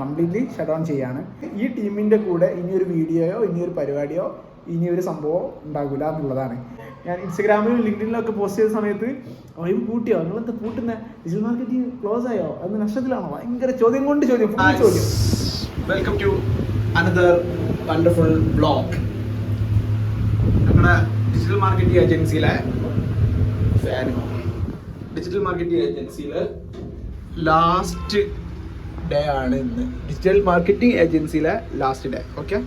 Completely shut down ചെയ്യാണ്. ഈ ടീമിൻ്റെ കൂടെ ഇനിയൊരു വീഡിയോയോ ഇനിയൊരു പരിപാടിയോ ഇനിയൊരു സംഭവം ഉണ്ടാകില്ല എന്നുള്ളതാണ്. ഞാൻ ഇൻസ്റ്റഗ്രാമിലും ലിങ്ക്ഡിനിലൊക്കെ പോസ്റ്റ് ചെയ്ത സമയത്ത് വൈബ് പൂട്ടിയോ, നിങ്ങളെന്താ പൂട്ടുന്ന, ഡിജിറ്റൽ മാർക്കറ്റിംഗ് ക്ലോസ് ആയോ, അത് നഷ്ടത്തിലാണോ, ഭയങ്കര ചോദ്യം കൊണ്ട് ചോദ്യം, ഫുൾ ചോദ്യം. Welcome to another wonderful vlog. നമ്മുടെ ഡിജിറ്റൽ മാർക്കറ്റിംഗ് ഏജൻസിയിലെ ലാസ്റ്റ് ഡേ ആണ് ഇന്ന്. ഡിജിറ്റൽ മാർക്കറ്റിംഗ് ഏജൻസിയിലെ ലാസ്റ്റ് ഡേ. ഓക്കെ,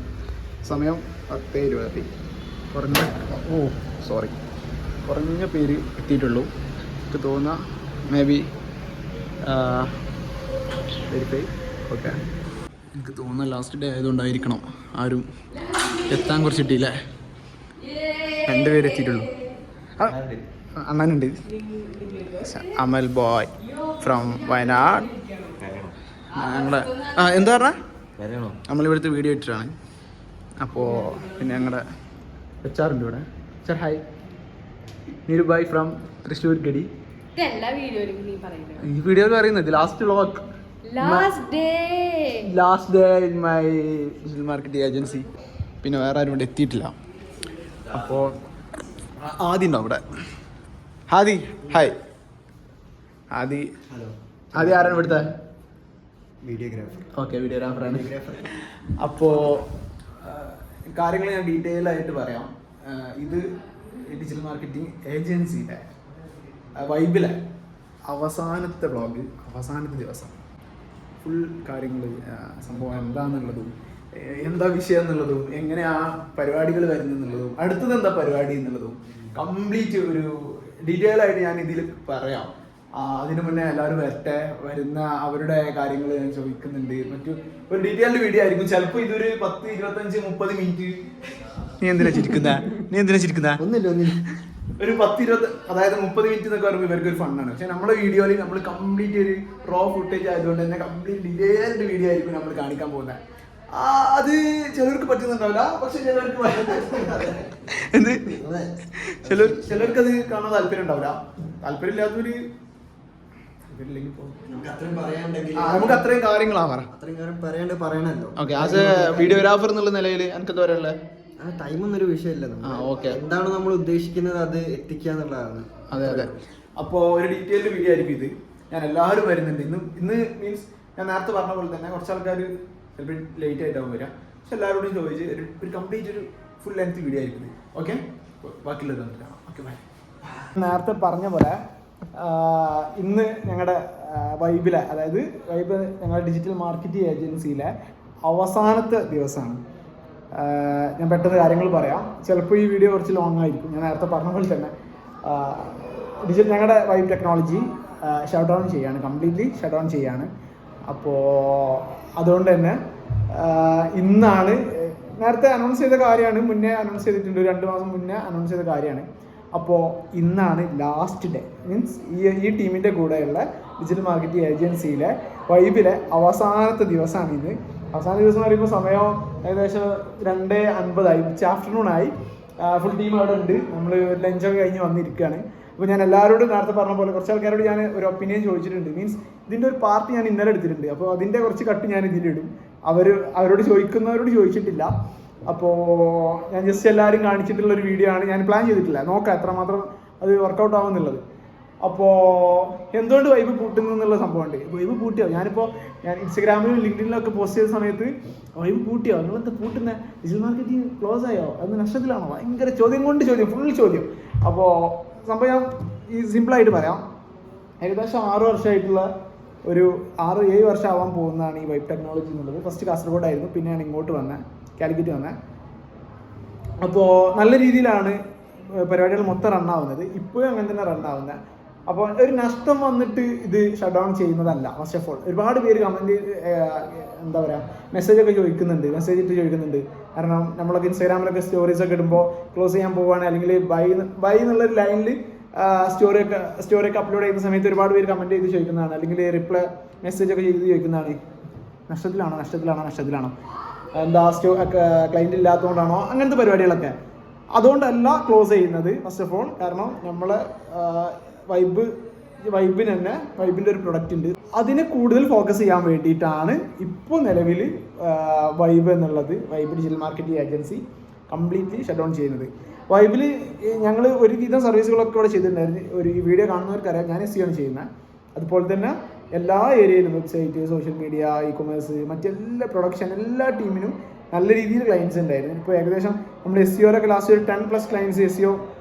സമയം 10:20. കുറഞ്ഞ പേര് എത്തിയിട്ടുള്ളൂ. എനിക്ക് തോന്നുന്ന മേ ബി വെരിഫൈ. ഓക്കെ, എനിക്ക് തോന്നുന്ന ലാസ്റ്റ് ഡേ ആയതുകൊണ്ടായിരിക്കണം ആരും എത്താൻ കുറച്ചിട്ടില്ലേ. 2 പേര് എത്തിയിട്ടുള്ളൂ. അണ്ണനുണ്ട്, അമൽ ബോയ് ഫ്രം വയനാട്. ഞങ്ങളുടെ എന്താ പറഞ്ഞാൽ നമ്മളിവിടുത്തെ വീഡിയോ ഇട്ടിട്ടാണ്. അപ്പോൾ പിന്നെ ഞങ്ങളുടെ HR ഉണ്ട് ഇവിടെ. HR hi. Neerubai from Thrissur ഗഡി. ഈ വീഡിയോയിൽ പറയുന്നത് last vlog, last day in my digital marketing agency. പിന്നെ വേറെ ആരും ഇവിടെ എത്തിയിട്ടില്ല. അപ്പോൾ ആദ്യം ഉണ്ടോ അവിടെ? ഹാദി ഹായ്. ആദ്യം ആരാണ് ഇവിടുത്തെ വീഡിയോഗ്രാഫർ? ഓക്കെ, വീഡിയോഗ്രാഫറാണ്. അപ്പോൾ കാര്യങ്ങൾ ഞാൻ ഡീറ്റെയിൽ ആയിട്ട് പറയാം. ഇത് ഡിജിറ്റൽ മാർക്കറ്റിംഗ് ഏജൻസിയുടെ വൈബിലെ അവസാനത്തെ വ്ളോഗ്, അവസാനത്തെ ദിവസം ഫുൾ കാര്യങ്ങൾ, സംഭവം എന്താണെന്നുള്ളതും എന്താ വിഷയം എന്നുള്ളതും എങ്ങനെയാ പരിപാടികൾ വരുന്നെന്നുള്ളതും അടുത്തത് എന്താ പരിപാടി എന്നുള്ളതും കംപ്ലീറ്റ് ഒരു ഡീറ്റെയിൽ ആയിട്ട് ഞാൻ ഇതിൽ പറയാം. അതിനു മുന്നേ എല്ലാവരും വരട്ടെ, വരുന്ന അവരുടെ കാര്യങ്ങൾ ഞാൻ ചോദിക്കുന്നുണ്ട്. ഒരു ഡീറ്റെയിൽഡ് വീഡിയോ ആയിരിക്കും. ചിലപ്പോൾ ഇതൊരു 10, 25, 30 മിനിറ്റ്. നീ എന്തിനാ ചിരിക്കുന്ന? ഒന്നില്ല. ഒരു 10, 20, അതായത് 30 മിനിറ്റ് എന്നൊക്കെ പറയുമ്പോൾ ഇവർക്ക് ഒരു ഫണ്ണാണ്. പക്ഷെ നമ്മുടെ വീഡിയോയിൽ നമ്മൾ കംപ്ലീറ്റ് ഒരു റോ ഫുട്ടേജ് ആയതുകൊണ്ട് തന്നെ കംപ്ലീറ്റ് ഡീറ്റെയിൽഡ് വീഡിയോ ആയിരിക്കും നമ്മൾ കാണിക്കാൻ പോകുന്നത്. അത് ചിലർക്ക് പറ്റുന്നുണ്ടാവില്ല, പക്ഷെ ചിലർക്ക് എന്ത് ചിലർക്ക് അത് കാണാൻ താല്പര്യം ഉണ്ടാവില്ല. താല്പര്യമില്ലാത്തൊരു നമുക്ക് അത്രയും കാര്യങ്ങളാണ് പറയണല്ലോ. ഓക്കെ, ആസ് എ വീഡിയോഗ്രാഫർ എന്നുള്ള നിലയിൽ എനിക്ക് എന്താ പറയാനുള്ളത്? ടൈമൊന്നൊരു വിഷയമല്ല. എന്താണ് നമ്മൾ ഉദ്ദേശിക്കുന്നത് അത് എത്തിക്കുക എന്നുള്ളതാണ്. അതെ. അപ്പോൾ ഒരു ഡീറ്റെയിൽഡ് വീഡിയോ ആയിരിക്കും ഇത്. ഞാൻ എല്ലാവരും വരുന്നുണ്ട് ഇന്ന് മീൻസ് ഞാൻ നേരത്തെ പറഞ്ഞ പോലെ തന്നെ കുറച്ച് ആൾക്കാർ ചിലപ്പോൾ ലേറ്റ് ആയിട്ടാവും വരിക. പക്ഷെ എല്ലാവരോടും ചോദിച്ച് ഒരു കംപ്ലീറ്റ് ഒരു ഫുൾ ലെങ്ത് വീഡിയോ ആയിരിക്കും. ഓക്കെ, ബാക്കിയുള്ളത് വന്നിട്ട് കാണാം. Okay, bye. നേരത്തെ പറഞ്ഞ പോലെ ഇന്ന് ഞങ്ങളുടെ വൈബിലെ, അതായത് വൈബ് ഞങ്ങളുടെ ഡിജിറ്റൽ മാർക്കറ്റിംഗ് ഏജൻസിയിലെ അവസാനത്തെ ദിവസമാണ്. ഞാൻ പെട്ടെന്ന് കാര്യങ്ങൾ പറയാം. ചിലപ്പോൾ ഈ വീഡിയോ കുറച്ച് ലോങ് ആയിരിക്കും. ഞാൻ നേരത്തെ പറഞ്ഞ പോലെ തന്നെ ഞങ്ങളുടെ വൈബ് ടെക്നോളജി ഷട്ട് ഡൗൺ ചെയ്യാണ്, കംപ്ലീറ്റ്ലി ഷട്ട് ഡൗൺ ചെയ്യാണ്. അപ്പോൾ അതുകൊണ്ട് തന്നെ ഇന്നാണ്, നേരത്തെ അനൗൺസ് ചെയ്ത കാര്യമാണ്, മുന്നേ അനൗൺസ് ചെയ്തിട്ടുണ്ട്, 2 മാസം മുന്നേ അനൗൺസ് ചെയ്ത കാര്യമാണ്. അപ്പോൾ ഇന്നാണ് ലാസ്റ്റ് ഡേ. മീൻസ് ഈ ടീമിൻ്റെ കൂടെയുള്ള ഡിജിറ്റൽ മാർക്കറ്റിംഗ് ഏജൻസിയിലെ വൈബിലെ അവസാനത്തെ ദിവസമാണ് ഇന്ന്. അവസാന ദിവസം എന്ന് പറയുമ്പോൾ സമയം ഏകദേശം 2:50 ഉച്ച ആഫ്റ്റർനൂണായി. ഫുൾ ടീം അവിടെ ഉണ്ട്. നമ്മൾ ലഞ്ചൊക്കെ കഴിഞ്ഞ് വന്നിരിക്കുകയാണ്. അപ്പോൾ ഞാൻ എല്ലാവരോടും നേരത്തെ പറഞ്ഞ പോലെ കുറച്ച് ആൾക്കാരോട് ഞാൻ ഒരു ഒപ്പീനിയൻ ചോദിച്ചിട്ടുണ്ട്. മീൻസ് ഇതിൻ്റെ ഒരു പാർട്ട് ഞാൻ ഇന്നലെ എടുത്തിട്ടുണ്ട്. അപ്പോൾ അതിൻ്റെ കുറച്ച് കട്ട് ഞാൻ ഇതിലിടും. അവരോട് ചോദിക്കുന്നവരോട് ചോദിച്ചിട്ടില്ല. അപ്പോൾ ഞാൻ ജസ്റ്റ് എല്ലാവരും കാണിച്ചിട്ടുള്ളൊരു വീഡിയോ ആണ്. ഞാൻ പ്ലാൻ ചെയ്തിട്ടില്ല, നോക്കാം എത്രമാത്രം അത് വർക്കൗട്ട് ആവുമെന്നുള്ളത്. അപ്പോൾ എന്തുകൊണ്ട് വൈബ് പൂട്ടുന്നു എന്നുള്ള സംഭവമുണ്ട്. വൈബ് പൂട്ടിയോ, ഞാൻ ഇൻസ്റ്റഗ്രാമിലും ലിങ്ക്ഡിനിലൊക്കെ പോസ്റ്റ് ചെയ്ത സമയത്ത് വൈബ് പൂട്ടിയോ, നിങ്ങളെന്താ പൂട്ടുന്ന, ഡിജിറ്റൽ മാർക്കറ്റിംഗ് ക്ലോസ് ആയോ, അത് നഷ്ടത്തിലാണോ, ഭയങ്കര ചോദ്യം കൊണ്ട് ചോദ്യം, ഫുൾ ചോദ്യം. അപ്പോൾ സംഭവം ഞാൻ സിമ്പിളായിട്ട് പറയാം. ഏകദേശം 6 വർഷമായിട്ടുള്ള ഒരു 6-7 വർഷം ആവാൻ പോകുന്നതാണ് ഈ വൈബ് ടെക്നോളജി എന്നുള്ളത്. ഫസ്റ്റ് കാസർഗോഡായിരുന്നു, പിന്നെയാണ് ഇങ്ങോട്ട് വന്നത്, കാലിക്കറ്റ് വന്നത്. അപ്പോൾ നല്ല രീതിയിലാണ് പരിപാടികൾ മൊത്തം റണ്ണാവുന്നത്. ഇപ്പോഴും അങ്ങനെ തന്നെ റണ്ണാവുന്നത്. അപ്പോൾ ഒരു നഷ്ടം വന്നിട്ട് ഇത് ഷട്ട് ഡൗൺ ചെയ്യുന്നതല്ല. ഫസ്റ്റ് ഓഫ് ഓൾ ഒരുപാട് പേര് കമൻറ്റ് എന്താ പറയുക മെസ്സേജ് ഇട്ട് ചോദിക്കുന്നുണ്ട്. കാരണം നമ്മളൊക്കെ ഇൻസ്റ്റാഗ്രാമിലൊക്കെ സ്റ്റോറീസൊക്കെ ഇടുമ്പോൾ ക്ലോസ് ചെയ്യാൻ പോവുകയാണ്, അല്ലെങ്കിൽ ബൈ എന്നുള്ളൊരു ലൈനിൽ സ്റ്റോറിയൊക്കെ അപ്ലോഡ് ചെയ്യുന്ന സമയത്ത് ഒരുപാട് പേര് കമൻറ്റ് ചെയ്ത് ചോദിക്കുന്നതാണ്, അല്ലെങ്കിൽ റിപ്ലൈ മെസ്സേജൊക്കെ ചെയ്ത് ചോദിക്കുന്നതാണ്, നഷ്ടത്തിലാണോ എന്താ ക്ലൈൻറ്റ് ഇല്ലാത്തതുകൊണ്ടാണോ, അങ്ങനത്തെ പരിപാടികളൊക്കെ. അതുകൊണ്ടല്ല ക്ലോസ് ചെയ്യുന്നത് ഫസ്റ്റ് ഓഫ് ഓൾ. കാരണം നമ്മളെ വൈബിന് തന്നെ വൈബിൻ്റെ ഒരു പ്രൊഡക്റ്റ് ഉണ്ട്, അതിനെ കൂടുതൽ ഫോക്കസ് ചെയ്യാൻ വേണ്ടിയിട്ടാണ് ഇപ്പോൾ നിലവിൽ വൈബ് എന്നുള്ളത്, vibe digital marketing agency completely shut down ചെയ്യുന്നത്. വൈബിൽ ഞങ്ങൾ ഒരുവിധം സർവീസുകളൊക്കെ ഇവിടെ ചെയ്തിട്ടുണ്ടായിരുന്നു. ഈ വീഡിയോ കാണുന്നവർക്കറിയാം ഞാൻ SEO ആണ് ചെയ്യുന്നത്. അതുപോലെ തന്നെ എല്ലാ ഏരിയയിലും വെബ്സൈറ്റ്, സോഷ്യൽ മീഡിയ, ഇ-കൊമേഴ്സ്, മറ്റെല്ലാ പ്രൊഡക്ഷൻ, എല്ലാ ടീമിനും നല്ല രീതിയിൽ ക്ലയൻസ് ഉണ്ടായിരുന്നു. ഇപ്പോൾ ഏകദേശം നമ്മൾ SEOയിലൊക്കെ ലാസ്റ്റ് ഒരു 10+ ക്ലയൻസ്, SEO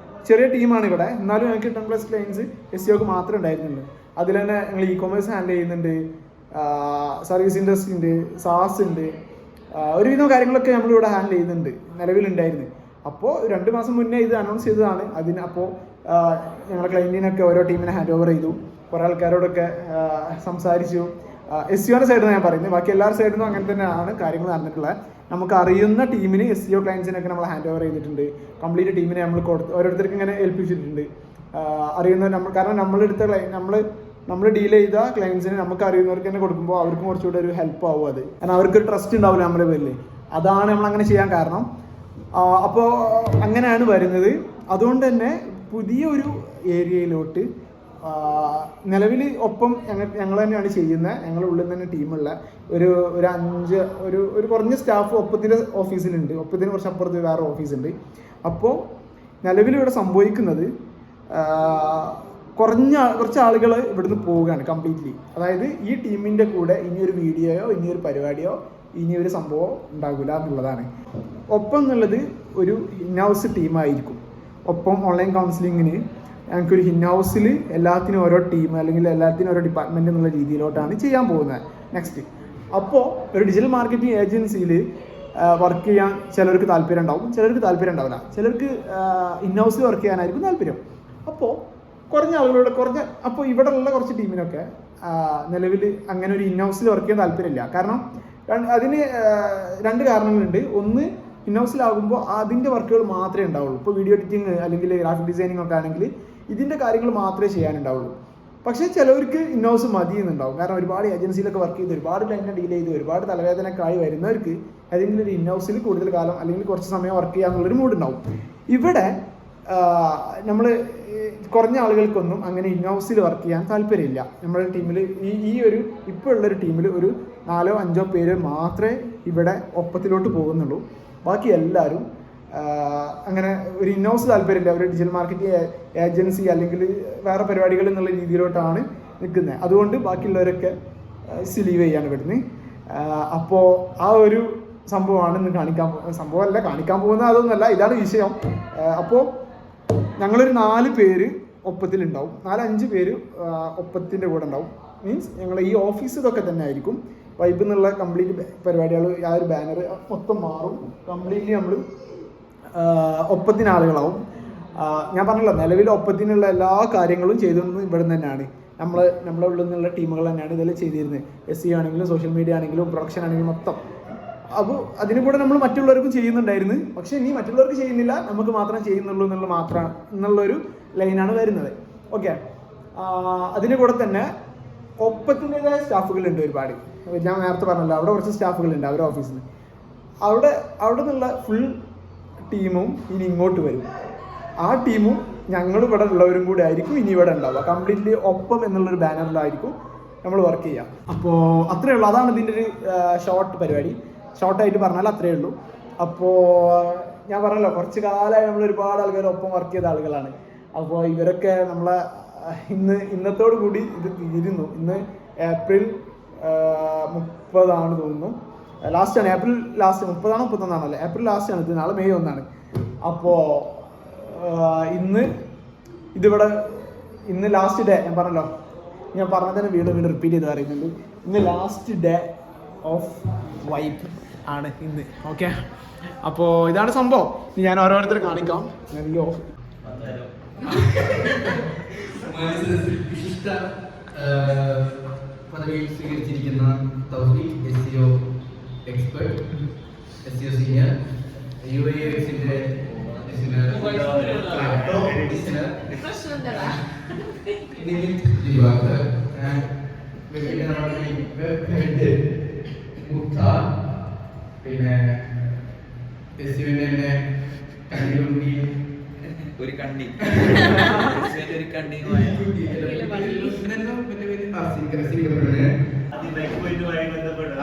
ചെറിയ ടീമാണ് ഇവിടെ, എന്നാലും ഞങ്ങൾക്ക് 10+ ക്ലയൻസ് SEOക്ക് മാത്രമേ ഉണ്ടായിരുന്നുള്ളൂ. അതിൽ തന്നെ ഞങ്ങൾ ഇ-കൊമേഴ്സ് ഹാൻഡിൽ ചെയ്യുന്നുണ്ട്, സർവീസ് ഇൻഡസ്ട്രി ഉണ്ട്, SaaS ഉണ്ട്, ഒരുവിധം കാര്യങ്ങളൊക്കെ നമ്മളിവിടെ ഹാൻഡിൽ ചെയ്യുന്നുണ്ട്, നിലവിലുണ്ടായിരുന്നു. അപ്പോൾ 2 മാസം മുന്നേ ഇത് അനൗൺസ് ചെയ്തതാണ്. അപ്പോൾ ഞങ്ങളുടെ ക്ലയൻറ്റിനൊക്കെ ഓരോ ടീമിനെ ഹാൻഡ് ഓവർ ചെയ്തു, കുറേ ആൾക്കാരോടൊക്കെ സംസാരിച്ചു. SEOയുടെ സൈഡിൽ നിന്ന് ഞാൻ പറയുന്നത്, ബാക്കി എല്ലാവരുടെ സൈഡിൽ നിന്നും അങ്ങനെ തന്നെയാണ് കാര്യങ്ങൾ നടന്നിട്ടുള്ളത്. നമുക്ക് അറിയുന്ന ടീമിന് SEO ക്ലയൻസിനൊക്കെ നമ്മൾ ഹാൻഡ് ഓവർ ചെയ്തിട്ടുണ്ട്. കംപ്ലീറ്റ് ടീമിനെ നമ്മൾ ഓരോരുത്തർക്ക് ഇങ്ങനെ ഏൽപ്പിച്ചിട്ടുണ്ട്. അറിയുന്ന കാരണം നമ്മൾ ഡീൽ ചെയ്ത ക്ലയൻസിന് നമുക്ക് അറിയുന്നവർക്ക് തന്നെ കൊടുക്കുമ്പോൾ അവർക്കും കുറച്ചുകൂടെ ഒരു ഹെൽപ്പ് ആവും. അത് കാരണം അവർക്കൊരു ട്രസ്റ്റ് ഉണ്ടാവില്ല നമ്മുടെ പേരിൽ. അതാണ് നമ്മൾ അങ്ങനെ ചെയ്യാൻ കാരണം. അപ്പോൾ അങ്ങനെയാണ് വരുന്നത്. അതുകൊണ്ട് തന്നെ പുതിയൊരു ഏരിയയിലോട്ട് നിലവിൽ ഒപ്പം ഞങ്ങൾ തന്നെയാണ് ചെയ്യുന്നത്. ഞങ്ങളുടെ ഉള്ളിൽ തന്നെ ടീമുള്ള ഒരു 5 ഒരു കുറഞ്ഞ സ്റ്റാഫ് ഒപ്പത്തിൻ്റെ ഓഫീസിലുണ്ട്. ഒപ്പത്തിന് കുറച്ച് അപ്പുറത്ത് വേറെ ഓഫീസുണ്ട്. അപ്പോൾ നിലവിലിവിടെ സംഭവിക്കുന്നത് കുറച്ച് ആളുകൾ ഇവിടുന്ന് പോവുകയാണ് കംപ്ലീറ്റ്ലി. അതായത് ഈ ടീമിൻ്റെ കൂടെ ഇനിയൊരു വീഡിയോയോ ഇനിയൊരു പരിപാടിയോ ഇനിയൊരു സംഭവം ഉണ്ടാകില്ല എന്നുള്ളതാണ്. ഒപ്പം എന്നുള്ളത് ഒരു ഇൻഹൗസ് ടീമായിരിക്കും. ഒപ്പം ഓൺലൈൻ കൗൺസിലിങ്ങിന് ഞങ്ങൾക്കൊരു ഇൻഹൗസിൽ എല്ലാത്തിനും ഓരോ ടീം അല്ലെങ്കിൽ എല്ലാത്തിനും ഓരോ ഡിപ്പാർട്ട്മെൻറ്റ് എന്നുള്ള രീതിയിലോട്ടാണ് ചെയ്യാൻ പോകുന്നത് നെക്സ്റ്റ്. അപ്പോൾ ഒരു ഡിജിറ്റൽ മാർക്കറ്റിംഗ് ഏജൻസിയിൽ വർക്ക് ചെയ്യാൻ ചിലർക്ക് താല്പര്യം ഉണ്ടാവും, ചിലർക്ക് താല്പര്യം ഉണ്ടാവില്ല. ചിലർക്ക് ഇൻഹൗസിൽ വർക്ക് ചെയ്യാനായിരിക്കും താല്പര്യം. അപ്പോൾ കുറഞ്ഞ ആളുകളോട് അപ്പോൾ ഇവിടെ ഉള്ള കുറച്ച് ടീമിനൊക്കെ നിലവിൽ അങ്ങനെ ഒരു ഇൻഹൗസിൽ വർക്ക് ചെയ്യാൻ താല്പര്യമില്ല. കാരണം അതിന് 2 കാരണങ്ങളുണ്ട്. ഒന്ന്, ഇൻഹൗസിലാകുമ്പോൾ അതിൻ്റെ വർക്കുകൾ മാത്രമേ ഉണ്ടാവുള്ളൂ. ഇപ്പോൾ വീഡിയോ എഡിറ്റിംഗ് അല്ലെങ്കിൽ ഗ്രാഫിക് ഡിസൈനിങ് ഒക്കെ ആണെങ്കിൽ ഇതിൻ്റെ കാര്യങ്ങൾ മാത്രമേ ചെയ്യാനുണ്ടാവുള്ളൂ. പക്ഷേ ചിലവർക്ക് ഇൻഹൗസ് മതി എന്നുണ്ടാവും. കാരണം ഒരുപാട് ഏജൻസിയിലൊക്കെ വർക്ക് ചെയ്ത് ഒരുപാട് ക്ലയൻറ്റിനെ ഡീൽ ചെയ്ത് ഒരുപാട് തലവേദനയൊക്കെ ആയി വരുന്നവർക്ക് ഏതെങ്കിലും ഒരു ഇൻഹൗസിൽ കൂടുതൽ കാലം അല്ലെങ്കിൽ കുറച്ച് സമയം വർക്ക് ചെയ്യാന്നുള്ളൊരു മൂഡുണ്ടാവും. ഇവിടെ നമ്മൾ കുറഞ്ഞ ആളുകൾക്കൊന്നും അങ്ങനെ ഇൻഹൗസിൽ വർക്ക് ചെയ്യാൻ താല്പര്യമില്ല. നമ്മുടെ ടീമിൽ ഇപ്പോൾ ഉള്ളൊരു ടീമിൽ ഒരു 4-5 പേര് മാത്രമേ ഇവിടെ ഒപ്പത്തിലോട്ട് പോകുന്നുള്ളൂ. ബാക്കി എല്ലാവരും അങ്ങനെ ഒരു ഇൻഹൗസ് താല്പര്യമില്ല. ഒരു ഡിജിറ്റൽ മാർക്കറ്റിംഗ് ഏജൻസി അല്ലെങ്കിൽ വേറെ പരിപാടികൾ എന്നുള്ള രീതിയിലോട്ടാണ് നിൽക്കുന്നത്. അതുകൊണ്ട് ബാക്കിയുള്ളവരൊക്കെ ലീവ് ചെയ്യാണ് ഇവിടുന്ന്. അപ്പോൾ ആ ഒരു സംഭവമാണ് ഇന്ന് കാണിക്കാൻ പോകുന്നത്. അതൊന്നുമല്ല, ഇതാണ് വിഷയം. അപ്പോൾ ഞങ്ങളൊരു 4 പേര് ഒപ്പത്തിലുണ്ടാവും, 4-5 പേര് ഒപ്പത്തിൻ്റെ കൂടെ ഉണ്ടാവും. മീൻസ് ഞങ്ങൾ ഈ ഓഫീസ് ഇതൊക്കെ തന്നെ ആയിരിക്കും. വൈബ് എന്നുള്ള കംപ്ലീറ്റ് പരിപാടികൾ, ആ ഒരു ബാനർ മൊത്തം മാറും. കംപ്ലീറ്റ്ലി നമ്മൾ ഒപ്പത്തിന് ആളുകളാവും. ഞാൻ പറഞ്ഞല്ലോ, നിലവിൽ ഒപ്പത്തിനുള്ള എല്ലാ കാര്യങ്ങളും ചെയ്തിരുന്നത് ഇവിടെ നിന്ന് തന്നെയാണ്. നമ്മളെ ഉള്ളിൽ നിന്നുള്ള ടീമുകൾ തന്നെയാണ് ഇതെല്ലാം ചെയ്തിരുന്നത്. SEO ആണെങ്കിലും സോഷ്യൽ മീഡിയ ആണെങ്കിലും പ്രൊഡക്ഷൻ ആണെങ്കിലും മൊത്തം. അപ്പോൾ അതിന് കൂടെ നമ്മൾ മറ്റുള്ളവർക്കും ചെയ്യുന്നുണ്ടായിരുന്നു. പക്ഷേ ഇനി മറ്റുള്ളവർക്ക് ചെയ്യുന്നില്ല, നമുക്ക് മാത്രം ചെയ്യുന്നുള്ളൂ എന്നുള്ളൊരു ലൈനാണ് വരുന്നത്. ഓക്കെ, അതിന് കൂടെ തന്നെ ഒപ്പത്തിൻ്റെതായ സ്റ്റാഫുകളുണ്ട് ഒരുപാട്. ഞാൻ നേരത്തെ പറഞ്ഞല്ലോ, അവിടെ കുറച്ച് സ്റ്റാഫുകളുണ്ട് അവരുടെ ഓഫീസിൽ. അവിടെ നിന്നുള്ള ഫുൾ ടീമും ഇനി ഇങ്ങോട്ട് വരും. ആ ടീമും ഞങ്ങൾ ഇവിടെ ഉള്ളവരും കൂടെ ആയിരിക്കും ഇനി ഇവിടെ ഉണ്ടാവുക. കംപ്ലീറ്റ്ലി ഒപ്പം എന്നുള്ളൊരു ബാനറിലായിരിക്കും നമ്മൾ വർക്ക് ചെയ്യുക. അപ്പോൾ അത്രയേ ഉള്ളൂ. അതാണ് ഇതിൻ്റെ ഒരു ഷോർട്ടായിട്ട് പറഞ്ഞാൽ അത്രയേ ഉള്ളൂ. അപ്പോൾ ഞാൻ പറഞ്ഞല്ലോ, കുറച്ച് കാലമായി നമ്മൾ ഒരുപാട് ആൾക്കാർ ഒപ്പം വർക്ക് ചെയ്ത ആളുകളാണ്. അപ്പോൾ ഇവരൊക്കെ നമ്മളെ ഇന്നത്തോടു കൂടി ഇത് തീരുന്നു. ഇന്ന് ഏപ്രിൽ 30 തോന്നുന്നു, ലാസ്റ്റാണ്. ഏപ്രിൽ ലാസ്റ്റ് 30 31 ഏപ്രിൽ ലാസ്റ്റാണ്. ഇത് നാളെ മെയ് 1. അപ്പോൾ ഇന്ന് ലാസ്റ്റ് ഡേ. ഞാൻ പറഞ്ഞതിന് വീണ്ടും റിപ്പീറ്റ് ചെയ്ത് പറയുന്നുണ്ട്. ഇന്ന് ലാസ്റ്റ് ഡേ ഓഫ് വൈബ് ആണ് ഇന്ന്. ഓക്കെ, അപ്പോൾ ഇതാണ് സംഭവം. ഞാൻ ഓരോരുത്തരും കാണിക്കാം. വിശിഷ്ട പദവിയിൽ സ്വീകരിച്ചിരിക്കുന്ന തൗഫീഖ്, SEO എക്സ്പെർട്ട്, SEO സീനിയർ, UIXന്റെ പിന്നെ SEOന്റെ കണ്ണിലുണ്ടി ഒരു കണ്ണി വസീകരണ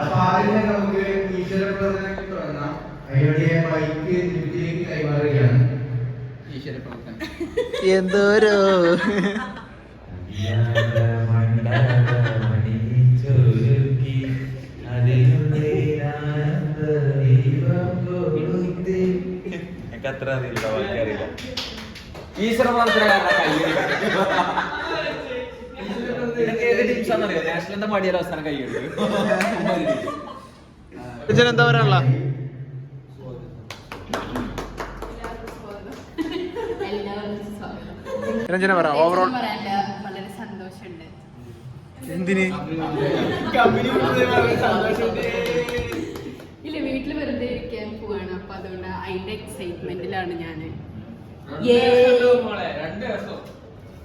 അപ്പൊ ആദ്യം നമുക്ക് ഈശ്വര പ്രവർത്തനത്തിൽ തുടങ്ങാം. അതിനുവേണ്ടി ബൈക്ക് ലിഫ്റ്റിലേക്ക് കൈമാറുകയാണ്. ഈശ്വര പ്രവർത്തനം എന്തോരോ അത്ര അറിയില്ല, ബാക്കിയറിയില്ല. ഈശ്വര ടിപ്സാന്നറിയോ? നാഷണലിന്റെ മടിയാൽ അവസാനം കൈയ്യെടുക്കും. എന്താ പറയാനുള്ള രഞ്ജന പറ ഓവറോൾ വളരെ സന്തോഷമുണ്ട്. എന്തിന് ഇല്ല, വീട്ടിൽ വെറുതെ ഇരിക്കാൻ പോവാണ്. അപ്പൊ അതുകൊണ്ട് അതിന്റെ എക്സൈറ്റ്മെന്റിലാണ് ഞാന്.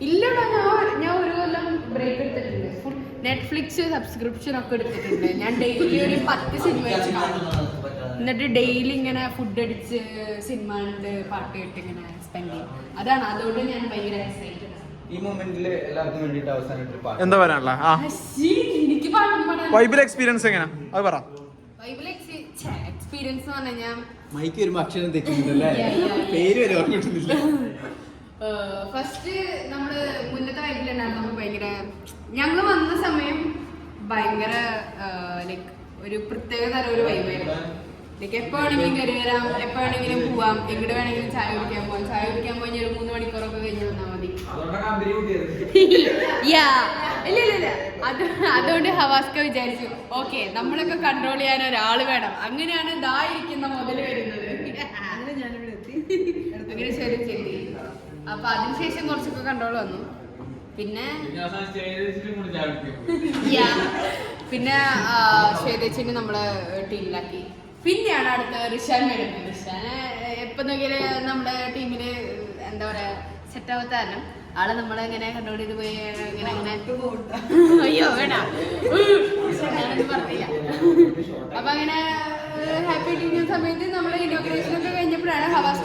ഇല്ലടാ, ഞാൻ ഒരു കൊല്ലം ബ്രേക്ക് എടുത്തിട്ടുണ്ട്. ഫുൾ നെറ്റ്ഫ്ലിക്സ് സബ്സ്ക്രിപ്ഷൻ ഒക്കെ എടുത്തിട്ടുണ്ട്. ഞാൻ ഡെയിലി ഒരു 10 സിനിമ വെച്ച് കാണും. എന്നിട്ട് ഡെയിലി ഇങ്ങനെ ഫുഡ് അടിച്ച് സിനിമ കണ്ട് പാട്ട് കേട്ട് ഇങ്ങനെ സ്പെൻഡ് ചെയ്യും. അതാണ്, അതുകൊണ്ട് ഞാൻ ഭയങ്കര എക്സൈറ്റഡ്. ഈ മൊമെന്റിൽ എല്ലാവർക്കും വേണ്ടിട്ട് അവസാനം എന്താ പറയാനുള്ള എനിക്ക് പാടും പാടാൻ വൈബിൽ എക്സ്പീരിയൻസ് എങ്ങനെയാ അത് പറ. ബൈബിൾ എക്സ്പീരിയൻസ് എന്ന് പറഞ്ഞാൽ ഞാൻ മൈക്ക് വരുമ്പോ അക്ഷരം തെറ്റുന്നുണ്ടല്ലേ? പേര് വരെ ഓർമ്മിക്കുന്നില്ല. ഫസ്റ്റ് നമ്മള് മുന്നത്തെ വൈബിലുണ്ടായിരുന്നു. നമ്മൾ ഭയങ്കര ഞങ്ങള് വന്ന സമയം ഭയങ്കര ലൈക്ക് ഒരു പ്രത്യേക തരം ഒരു വൈബായിരുന്നു. ലൈക്ക് എപ്പോ വേണമെങ്കിലും കയറി വരാം, എപ്പോ വേണമെങ്കിലും പോവാം, എങ്ങോട്ട് വേണമെങ്കിലും ചായ കുടിക്കാൻ പോവാം. ചായ കുടിക്കാൻ പോയി ഒരു 3 മണിക്കൂറൊക്കെ കഴിഞ്ഞ് വന്നാൽ മതി. ഇല്ല അതുകൊണ്ട് ഹവാസ്ക വിചാരിച്ചു, ഓക്കെ നമ്മളൊക്കെ കൺട്രോൾ ചെയ്യാൻ ഒരാള് വേണം. അങ്ങനെയാണ് ഇതായിരിക്കുന്ന മുതല് വരുന്നത്. അങ്ങനെ ശരി ശരി. അപ്പൊ അതിനുശേഷം കുറച്ചൊക്കെ കൺട്രോൾ വന്നു. പിന്നെ ശ്വേതേച്ചിന് നമ്മള് ടീമിലാക്കി. പിന്നെയാണ് അടുത്ത റിഷാൻ വരുന്നത്. റിഷാന് എപ്പൊ നോക്കിയാലും നമ്മുടെ ടീമില് എന്താ പറയാ സെറ്റ് ആവാത്ത കാരണം ആളെ നമ്മളെങ്ങനെ കൺട്രോൾ ചെയ്ത് പോയി ഇങ്ങനെ അങ്ങനെ അയ്യോ വേണ്ട ഞാനൊന്നും പറഞ്ഞില്ല. അപ്പൊ അങ്ങനെ ഹാപ്പി ആയിട്ടിരിക്കുന്ന സമയത്ത് നമ്മള് ഇനോഗ്രേഷൻ ഒക്കെ കഴിഞ്ഞപ്പോഴാണ് ഹവാസ്ക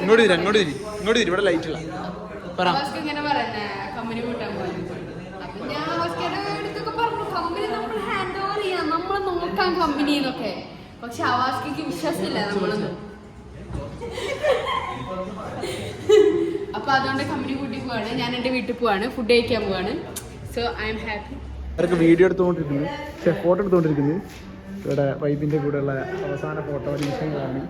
ഇങ്ങനെ പറയുന്നത് കമ്പനി കൂട്ടാൻ പോകുന്നത്. അപ്പൊ ഞാൻ ഹവാസ്കയുടെ അടുത്തൊക്കെ പറഞ്ഞു, കമ്പനി നമ്മൾ ഹാൻഡ് ഓവർ ചെയ്യാം, നമ്മൾ നോക്കാം കമ്പനിന്നൊക്കെ. പക്ഷെ ഹവാസ്കയ്ക്ക് വിശ്വാസമില്ല നമ്മളൊന്നും. അപ്പൊ അതുകൊണ്ട് കമ്പനി കൂട്ടി പോവാണ്. ഞാൻ എന്റെ വീട്ടിൽ പോവാണ്, ഫുഡ് കഴിക്കാൻ പോവാണ്. So I am happy. അവർക്ക് വീഡിയോ എടുത്തുകൊണ്ടിരിക്കുന്നു, ഫോട്ടോ എടുത്തുകൊണ്ടിരിക്കുന്നു. ഇവിടെ വൈബിന്റെ കൂടെയുള്ള അവസാന ഫോട്ടോ നിമിഷം കാണി.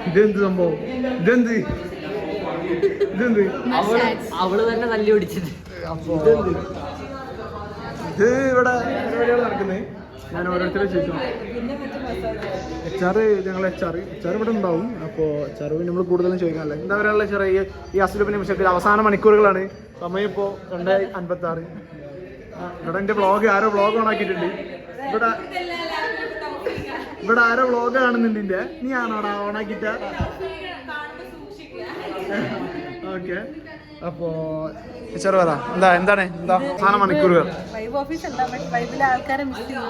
ഇതെന്ത് സംഭവം? ഇതെന്ത് അവള് തന്നെ തല്ലി പിടിച്ചത്. അപ്പോ ഇത് ഇവിടെ പരിപാടികൾ നടക്കുന്നത്. ഞാൻ ഓരോരുത്തരെ ചോദിക്കണം. ഞങ്ങൾ എച്ച് ആർ ഇവിടെ ഉണ്ടാവും. അപ്പോൾ എച്ച് ആർ നമ്മൾ കൂടുതലും ചോദിക്കാനല്ലേ. എന്താ പറയാനുള്ള ചെറിയ ഈ അസുലഭ നിമിഷത്തിൽ അവസാന മണിക്കൂറുകളാണ്. സമയം ഇപ്പോൾ 2:56. ഇവിടെ എൻ്റെ വ്ളോഗ് ആരോ വ്ളോഗ് ഓണാക്കിയിട്ടുണ്ട്. ഇവിടെ ആരോ വ്ളോഗ് കാണുന്നുണ്ട്. എൻ്റെ നീ ആണോടാ ഓണാക്കിട്ട? ഓക്കെ. അപ്പോ ടീച്ചർ പറ എന്താണ് അവസാന മണിക്കൂറുകൾ? വൈബ് ഓഫീസ് അല്ല, ബട്ട് വൈബിലെ ആൾക്കാരെ മിസ് ചെയ്യും.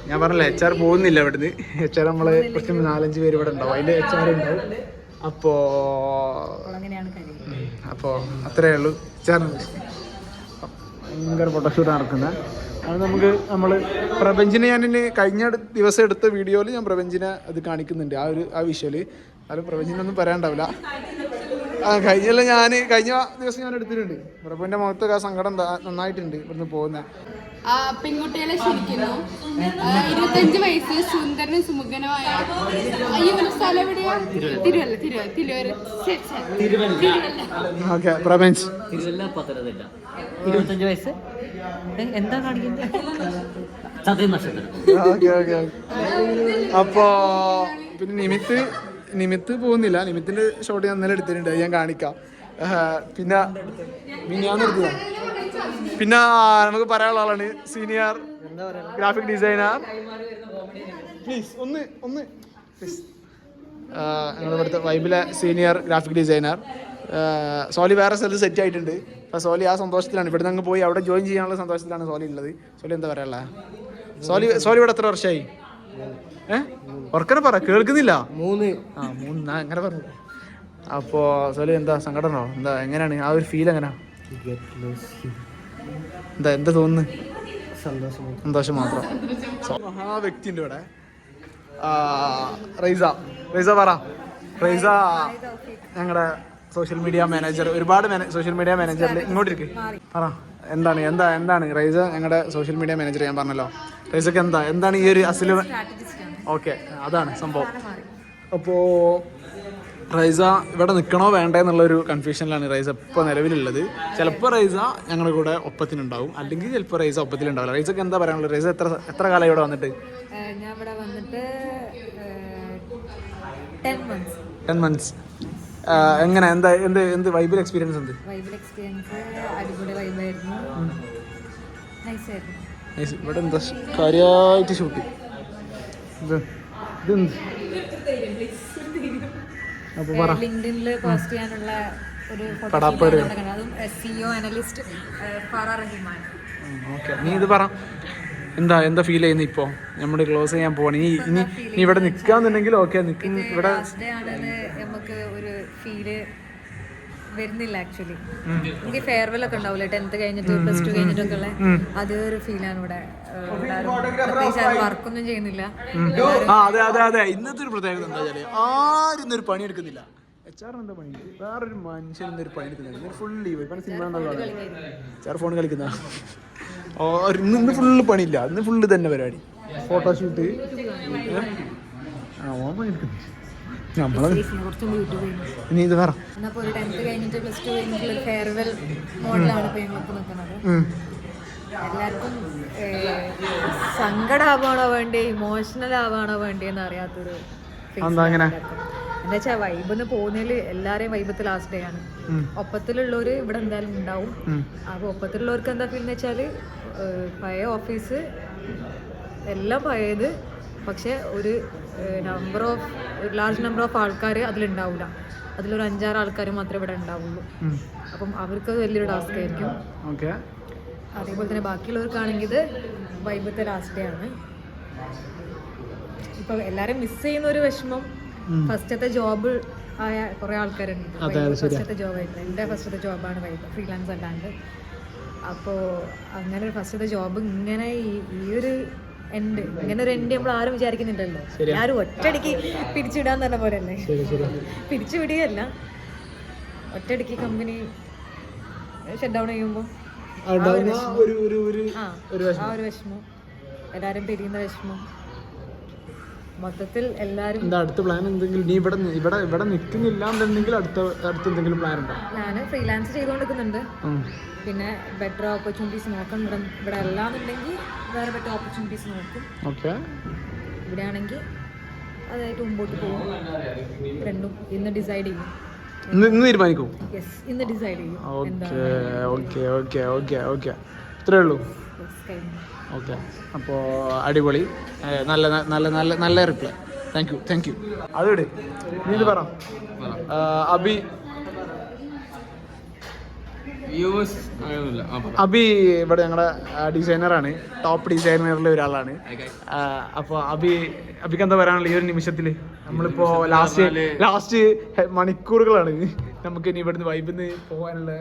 ഞാൻ പറഞ്ഞില്ലേ എച്ച് ആർ പോകുന്നില്ല ഇവിടുന്ന്. എച്ച് ആർ നമ്മള് കുറച്ച് 4-5 പേര് ഇവിടെ ഉണ്ടാവും. അതിന്റെ എച്ച് ആർ ഉണ്ടാവും. അപ്പോ അത്രേ ഉള്ളൂ. എച്ച് ആർ ഭയങ്കര ഫോട്ടോഷൂട്ട് നടക്കുന്നത്. അത് നമ്മള് പ്രപഞ്ചിനെ ഞാൻ കഴിഞ്ഞ ദിവസം എടുത്ത വീഡിയോയിൽ ഞാൻ പ്രപഞ്ചിനെ അത് കാണിക്കുന്നുണ്ട്. ആ വിഷ്വല്. അത് പ്രപഞ്ചിനൊന്നും പറയാണ്ടാവില്ല. കഴിഞ്ഞ ദിവസം ഞാൻ എടുത്തിട്ടുണ്ട്. പ്രഭുവിന്റെ മുഖത്തൊക്കെ ആ സങ്കടം നന്നായിട്ടുണ്ട് ഇവിടുന്ന് പോകുന്ന. പെൺകുട്ടികളെ ശരിക്കുന്നു. 25 വയസ്സ്, സുന്ദരനും സുമുഖനുമായ സ്ഥലം എവിടെയാ? ഓക്കെ പ്രപഞ്ച്. 25 വയസ്സ് എന്താ കാണിക്കുന്നത്? അപ്പോ പിന്നെ നിമിത്ത് പോകുന്നില്ല. നിമിത്തിന്റെ ഷോട്ട് ഞാൻ ഇന്നലെ എടുത്തിട്ടുണ്ട്. ഞാൻ കാണിക്കാം. പിന്നെ ഞാൻ നിർത്തിയതാണ്. പിന്നെ നമുക്ക് പറയാനുള്ള ആളാണ് സീനിയർ ഗ്രാഫിക് ഡിസൈനർ. പ്ലീസ് ഒന്ന് പ്ലീസ്. ഞങ്ങളുടെ ഇവിടുത്തെ വൈബിലെ സീനിയർ ഗ്രാഫിക് ഡിസൈനർ സോലി വേറെ സ്ഥലത്ത് സെറ്റ് ആയിട്ടുണ്ട്. അപ്പോൾ സോലി ആ സന്തോഷത്തിലാണ്. ഇവിടെ നിന്ന് പോയി അവിടെ ജോയിൻ ചെയ്യാനുള്ള സന്തോഷത്തിലാണ് സോലി ഉള്ളത്. സോലി എന്താ പറയാനുള്ള? സോലി ഇവിടെ എത്ര വർഷമായി? ഉറക്കനെ പറ, കേൾക്കുന്നില്ല. 3 അങ്ങനെ പറഞ്ഞു. അപ്പോൾ സോലി എന്താ സങ്കടമാണോ? എന്താ എങ്ങനെയാണ് ആ ഒരു ഫീൽ എങ്ങനെയാ? എന്താ തോന്നുന്നു? സന്തോഷം മാത്രം. ആ വ്യക്തി ഉണ്ട് ഇവിടെ. റൈസ പറ. റൈസ ഞങ്ങളുടെ സോഷ്യൽ മീഡിയ മാനേജർ, ഒരുപാട് സോഷ്യൽ മീഡിയ മാനേജറിൽ ഇങ്ങോട്ടിരിക്കും. പറ എന്താണ് റൈസ ഞങ്ങളുടെ സോഷ്യൽ മീഡിയ മാനേജർ? ഞാൻ പറഞ്ഞല്ലോ, റൈസക്ക് എന്താണ് ഈ ഒരു അസില്? ഓക്കെ, അതാണ് സംഭവം. അപ്പോൾ റൈസ ഇവിടെ നിൽക്കണോ വേണ്ടേ എന്നുള്ളൊരു കൺഫ്യൂഷനിലാണ് റൈസ ഇപ്പോൾ നിലവിലുള്ളത്. ചിലപ്പോൾ റൈസ ഞങ്ങളുടെ കൂടെ ഒപ്പത്തിനുണ്ടാവും, അല്ലെങ്കിൽ ചിലപ്പോൾ റൈസ ഒപ്പത്തിലുണ്ടാവില്ല. റൈസക്ക് എന്താ പറയാനുള്ളത്? റൈസ എത്ര കാലം ഇവിടെ വന്നിട്ട്? ഞാൻ ഇവിടെ വന്നിട്ട് 10 months. എങ്ങനെ എന്ത് വൈബിൽ എക്സ്പീരിയൻസ് ഉണ്ട്? അടിപൊളി വൈബായിരുന്നു, നൈസായിരുന്നു. ഇവിടെ എന്താ കാര്യമായിട്ട് ഷൂട്ട് ലിങ്ക്ഡിനിൽ പോസ്റ്റ് ചെയ്യാനുള്ള ഒരു ഫോട്ടോ, അതും SEO അനലിസ്റ്റ് ഫറ റഹിമാൻ. നീ ഇത് പറ, എന്താ ഫീൽ ചെയ്യുന്നത് ഇപ്പോൾ? നമ്മൾ ക്ലോസ് ചെയ്യാൻ പോവാണ്. ഇനി ഇവിടെ നിൽക്കാന്നുണ്ടെങ്കിൽ ഓക്കെ, ഇവിടെ നമുക്ക് ഒരു ഫീല് വരുന്നില്ല. ആക്ച്വലി എനിക്ക് ഫെയർവെൽ ഒക്കെ ഉണ്ടാവില്ല, 10th കഴിഞ്ഞിട്ട് +2 കഴിഞ്ഞിട്ടൊക്കെ ഉള്ള അതൊരു ഫീലാണ് ഇവിടെ. വർക്കൊന്നും ചെയ്യുന്നില്ല. അതെ ഇന്നത്തെ ഒരു പ്രത്യേകത എന്താ വെച്ചാൽ ആരും ഇന്നൊരു പണി എടുക്കുന്നില്ല. HR എന്താ പണി? വേറൊരു മനുഷ്യൻ ഇന്നൊരു പണി എടുക്കുന്നില്ല. Full leave. ഇപ്പം സിനിമ HR ഫോൺ കളിക്കുന്ന ഇന്ന് ഫുള്ള് പണിയില്ല. ഇന്ന് ഫുള്ള് തന്നെ പരിപാടി, ഫോട്ടോഷൂട്ട്. പണി എടുക്കുന്നു. ഇനി ഇത് പറ. 10th കഴിഞ്ഞിട്ട് +2 കഴിഞ്ഞിട്ടുള്ള ഫെയർവെൽ മോഡലാണ് ഇപ്പൊ ഞങ്ങൾക്ക് നിൽക്കുന്നത്. എല്ലാവർക്കും സങ്കടമാവാണോ വേണ്ടി, ഇമോഷണൽ ആവാണോ വേണ്ടിയെന്ന് അറിയാത്തൊരു എന്താ വെച്ചാൽ വൈബെന്ന് പോകുന്നതിൽ എല്ലാരെയും വൈബത്ത് ലാസ്റ്റ് ഡേ ആണ്. ഒപ്പത്തിലുള്ളവര് ഇവിടെ എന്തായാലും ഉണ്ടാവും. അപ്പോൾ ഒപ്പത്തിലുള്ളവർക്ക് എന്താ ഫീൽ എന്ന് വെച്ചാല് പഴയ ഓഫീസ് എല്ലാം പഴയത്, പക്ഷെ ഒരു ലാർജ് നമ്പർ ഓഫ് ആൾക്കാർ അതിലുണ്ടാവില്ല. അതിലൊരു 5-6 ആൾക്കാർ മാത്രമേ ഇവിടെ ഉണ്ടാവുള്ളൂ. അപ്പം അവർക്ക് വലിയൊരു ടാസ്ക് ആയിരിക്കും. അതേപോലെ തന്നെ ബാക്കിയുള്ളവർക്കാണെങ്കിൽ ഇത് വൈബത്തെ ലാസ്റ്റ് ഡേ ആണ്. ഇപ്പൊ എല്ലാരും മിസ് ചെയ്യുന്ന ഒരു വിഷമം, ഫസ്റ്റത്തെ ജോബ് ആയ കുറെ ആൾക്കാരുണ്ട്. ഫസ്റ്റത്തെ ജോബായിട്ട് എൻ്റെ ഫസ്റ്റത്തെ ജോബാണ് വൈബ്, ഫ്രീലാൻസ് അല്ലാണ്ട്. അപ്പോൾ അങ്ങനെ ഒരു ഫസ്റ്റത്തെ ജോബ് ഇങ്ങനെ ഈ ഒരു എൻഡ്, ഇങ്ങനെ ഒരു എൻഡ് നമ്മൾ ആരും വിചാരിക്കുന്നുണ്ടല്ലോ. ആരും ഒറ്റയടിക്ക് പിരിച്ചുവിടാൻ തന്നെ പോലെയല്ലേ, പിരിച്ചുവിടുകയല്ല, ഒറ്റയടിക്ക് കമ്പനി ഷട്ട് ഡൗൺ ചെയ്യുമ്പോൾ ആ ഒരു വിഷമം, എല്ലാരും പിരിയുന്ന വിഷമം, മൊത്തത്തിൽ എല്ലാരും. അടുത്ത പ്ലാൻ എന്തെങ്കിലും? നീ ഇവിടെ നിൽക്കുന്നില്ല എന്നുണ്ടെങ്കിൽ അടുത്ത എന്തെങ്കിലും പ്ലാൻ ഉണ്ടോ? ഞാൻ ഫ്രീലാൻസ് ചെയ്തുകൊണ്ടിരിക്കുന്നുണ്ട്. പിന്നെ ബെറ്റർ ഓപ്പർച്യൂണിറ്റീസ് നോക്കണം. ഇവിടെ അല്ലാന്നുണ്ടെങ്കിൽ വേറെ ബെറ്റർ ഓപ്പർച്യൂണിറ്റീസ് നോക്കും. ഇവിടെ ആണെങ്കിൽ അതായിട്ട് മുമ്പോട്ട് പോകും. രണ്ടും ഇന്ന് ഡിസൈഡ് ചെയ്യും. ഇന്ന് തീരുമാനിക്കും. യെസ്, ഇന്ന് ഡിസൈഡ് ചെയ്യും. ഇത്രേ ഉള്ളൂ. ഓക്കെ, അപ്പോൾ അടിപൊളി, നല്ല നല്ല നല്ല നല്ല റിപ്ലൈ. Thank you. അതോട് നീ ഇത് പറ. അബി ഇവിടെ ഞങ്ങളുടെ ഡിസൈനറാണ്, ടോപ്പ് ഡിസൈനറിലെ ഒരാളാണ്. അപ്പോൾ അബിക്ക് എന്താ പറയാനുള്ളത് ഈ ഒരു നിമിഷത്തിൽ? നമ്മളിപ്പോ ലാസ്റ്റ് മണിക്കൂറുകളാണ് നമുക്ക് ഇനി ഇവിടുന്ന് വൈബിന്ന് പോകാനുള്ള.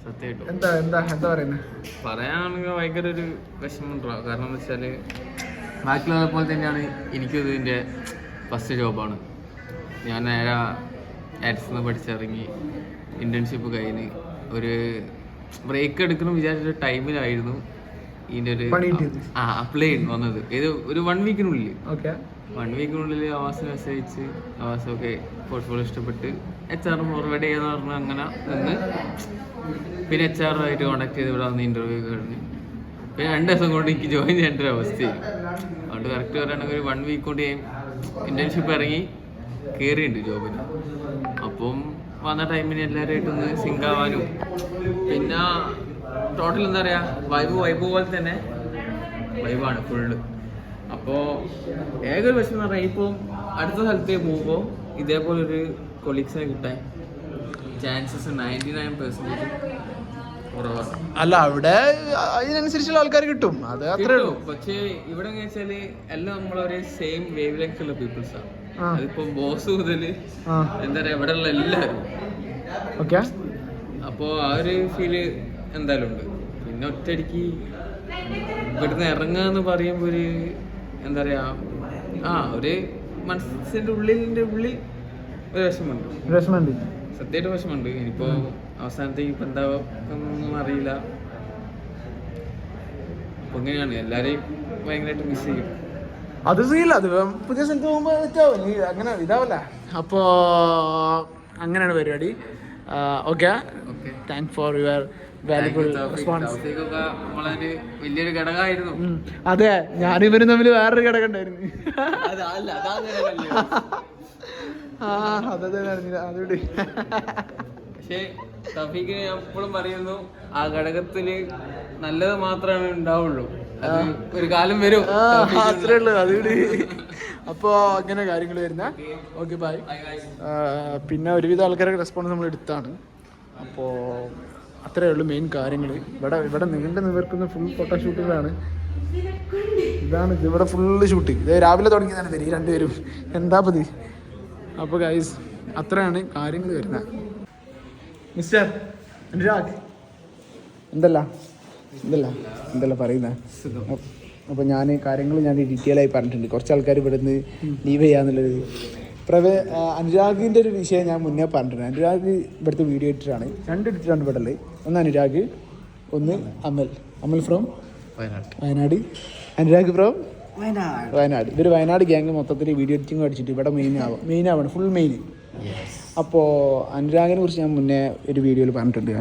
സത്യമായിട്ടും എന്താ പറയുന്നത്? പറയാണെങ്കിൽ ഭയങ്കര ഒരു വിഷമമുണ്ടാവും. കാരണം എന്ന് വെച്ചാൽ ബാക്കിയുള്ളത് പോലെ തന്നെയാണ് എനിക്കും ഇതിൻ്റെ ഫസ്റ്റ് ജോബാണ്. ഞാൻ നേരെ ആഡ്സിൽ നിന്ന് പഠിച്ചിറങ്ങി ഇൻറ്റേൺഷിപ്പ് കഴിഞ്ഞ് ഒരു ബ്രേക്ക് എടുക്കണം വിചാരിച്ച ടൈമിലായിരുന്നു ഇതിൻ്റെ ഒരു അപ്ലൈ വന്നത്. ഇത് ഒരു 1 വീക്കിനുള്ളിൽ ആവാസിന് മെസ്സേജ് അയച്ച് ആവാസമൊക്കെ പോർട്ട്ഫോളിയോ ഇഷ്ടപ്പെട്ട് HR ഫോർവേഡ് ചെയ്യാന്ന് പറഞ്ഞാൽ അങ്ങനെ നിന്ന് പിന്നെ HR ആയിട്ട് കോൺടാക്ട് ചെയ്ത് ഇവിടെ വന്ന് ഇൻ്റർവ്യൂ കഴിഞ്ഞ് പിന്നെ 2 ദിവസം കൊണ്ട് എനിക്ക് ജോയിൻ ചെയ്യേണ്ട ഒരു അവസ്ഥയായി. അതുകൊണ്ട് കറക്റ്റ് പറയുകയാണെങ്കിൽ ഒരു 1 വീക്ക് കൊണ്ട് ഇൻറ്റേൺഷിപ്പ് ഇറങ്ങി കയറിയിട്ടുണ്ട് ജോബിന്. അപ്പം വന്ന ടൈമിന് എല്ലാവരുമായിട്ടൊന്ന് സിങ്ക് ആവാനും പിന്നെ ടോട്ടൽ എന്താ പറയുക വൈബ് പോലെ തന്നെ വൈബാണ് ഫുള്ള്. അപ്പോൾ ഏതൊരു വിഷയം എന്ന് പറഞ്ഞാൽ ഇപ്പം അടുത്ത സ്ഥലത്തേക്ക് പോകുമ്പോൾ ഇതേപോലൊരു കൊളീഗ്സിനെ കിട്ടാൻ ചാൻസസ് 99% കുറവാണ്. അല്ല അവിടെ അതിനനുസരിച്ചുള്ള ആൾക്കാർ കിട്ടും, അത് അത്രേ ഉള്ളൂ. പക്ഷേ ഇവിടെ എന്ന് വെച്ചാല് എല്ലാം നമ്മളൊരു സെയിം വേവ് ലെങ്ത് ഉള്ള പീപ്പിൾസ് ആണ്. അതിപ്പോ ബോസ് മുതല് എന്താ പറയാ ഇവിടെ ഉള്ള എല്ലാവരും. ഓക്കെ, അപ്പോ ആ ഒരു ഫീല് എന്തായാലും ഉണ്ട്. പിന്നെ ഒറ്റയടിക്ക് ഇവിടുന്ന് ഇറങ്ങാന്ന് പറയുമ്പോ ഒരു എന്താ പറയാ ഒരു മനസ്സിന്റെ ഉള്ളിൽ ഒരു വിഷമമുണ്ട്, സത്യമായിട്ട് വിഷമമുണ്ട്. ഇനിയിപ്പോ അവസാനത്തേക്ക് ഇപ്പൊ എന്താ ഒന്നും അറിയില്ല. അപ്പൊ ഇങ്ങനെയാണ്, എല്ലാരെയും ഭയങ്കരമായിട്ട് മിസ് ചെയ്യും. അത് സീല, അത് പുതിയ സ്ഥലത്ത് പോകുമ്പോ തെറ്റാവും, നീ അങ്ങനെ ഇതാവല്ല. അപ്പോ അങ്ങനെയാണ് പരിപാടി. Okay, thank for your valuable response. നമ്മളൊരു വലിയൊരു ഘടകമായിരുന്നു. അതെ, ഞാനും ഇവരും തമ്മിൽ വേറൊരു ഘടകം ഉണ്ടായിരുന്നു. അതുകൊണ്ട് പക്ഷേ തഫീഖിന് ഞാൻ എപ്പോഴും പറയുന്നു, ആ ഘടകത്തില് നല്ലത് മാത്രമേ ഉണ്ടാവുള്ളൂ, ഒരു കാലം വരും. അത്രേ ഉള്ളൂ, അതുകൊണ്ട്. അപ്പോ അങ്ങനെ കാര്യങ്ങൾ വരുന്ന. Okay, bye. പിന്നെ ഒരുവിധ ആൾക്കാരുടെ റെസ്പോൺസ് നമ്മൾ എടുത്താണ്. അപ്പോൾ അത്രേ ഉള്ളൂ മെയിൻ കാര്യങ്ങൾ. ഇവിടെ നീണ്ടു നിവർക്കുന്ന ഫുൾ ഫോട്ടോഷൂട്ടുകളാണ്. ഇതാണ് ഇവിടെ ഫുള്ള് ഷൂട്ട്. ഇത് രാവിലെ തുടങ്ങിയതാണ് ഇവർ രണ്ടുപേരും. എന്താ പതി. അപ്പോൾ ഗൈസ് അത്രയാണ് കാര്യങ്ങൾ വരുന്നത്. മിസ്റ്റർ അനുരാഗ്, എന്തല്ല പറയുന്നത്. അപ്പോൾ ഞാൻ കാര്യങ്ങൾ ഡീറ്റെയിൽ ആയി പറഞ്ഞിട്ടുണ്ട്. കുറച്ച് ആൾക്കാർ ഇവിടെ നിന്ന് ലീവ് ചെയ്യാന്നുള്ളത്. അനുരാഗിൻ്റെ ഒരു വിഷയം ഞാൻ മുന്നേ പറഞ്ഞിട്ടുണ്ട്. അനുരാഗ് ഇവിടുത്തെ വീഡിയോ എഡിറ്ററാണ്. 2 എഡിറ്ററാണ് ഇവിടെ ഉള്ളത്. ഒന്ന് അനുരാഗ്, ഒന്ന് അമൽ ഫ്രോം വയനാട്, അനുരാഗ് ഫ്രോം വയനാട്. ഇവർ വയനാട് ഗ്യാങ് മൊത്തത്തിൽ വീഡിയോ എഡിറ്റിംഗ് അടിച്ചിട്ട് ഇവിടെ മെയിൻ ആവണം, ഫുൾ മെയിൻ. അപ്പോൾ അനുരാഗിനെ കുറിച്ച് ഞാൻ മുന്നേ ഒരു വീഡിയോയിൽ പറഞ്ഞിട്ടുണ്ട്.